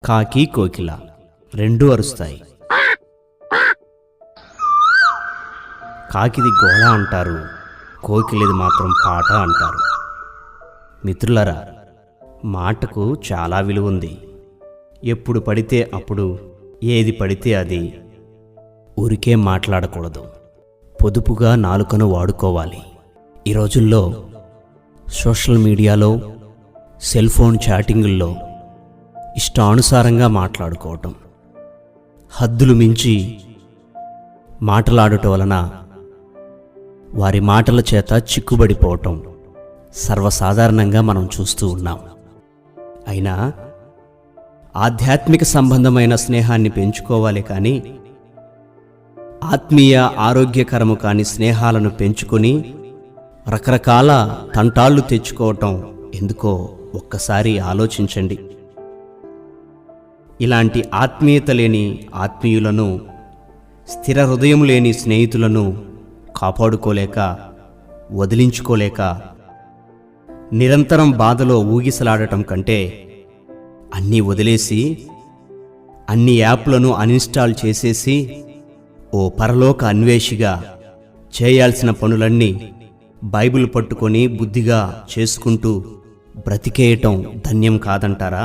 కాకి కోకిల రెండూ అరుస్తాయి. కాకిది గోళ అంటారు, కోకిలిది మాత్రం పాట అంటారు. మిత్రులరా, మాటకు చాలా విలువ ఉంది. ఎప్పుడు పడితే అప్పుడు ఏది పడితే అది ఊరికే మాట్లాడకూడదు. పొదుపుగా నాలుకను వాడుకోవాలి. ఈ రోజుల్లో సోషల్ మీడియాలో, సెల్ ఫోన్ చాటింగుల్లో ఇష్టానుసారంగా మాట్లాడుకోవటం, హద్దులు మించి మాటలాడటం వలన వారి మాటల చేత చిక్కుబడిపోవటం సర్వసాధారణంగా మనం చూస్తూ ఉన్నాం. అయినా ఆధ్యాత్మిక సంబంధమైన స్నేహాన్ని పెంచుకోవాలి కానీ ఆత్మీయ ఆరోగ్యకరము కాని స్నేహాలను పెంచుకొని రకరకాల తంటాళ్ళు తెచ్చుకోవటం ఎందుకో ఒక్కసారి ఆలోచించండి. ఇలాంటి ఆత్మీయత లేని ఆత్మీయులను, స్థిర హృదయం లేని స్నేహితులను కాపాడుకోలేక, వదిలించుకోలేక నిరంతరం బాధలో ఊగిసలాడటం కంటే అన్నీ వదిలేసి, అన్ని యాప్లను అన్ఇన్స్టాల్ చేసేసి ఓ పరలోక అన్వేషిగా చేయాల్సిన పనులన్నీ బైబిల్ పట్టుకొని బుద్ధిగా చేసుకుంటూ బ్రతికేయటం ధన్యం కాదంటారా?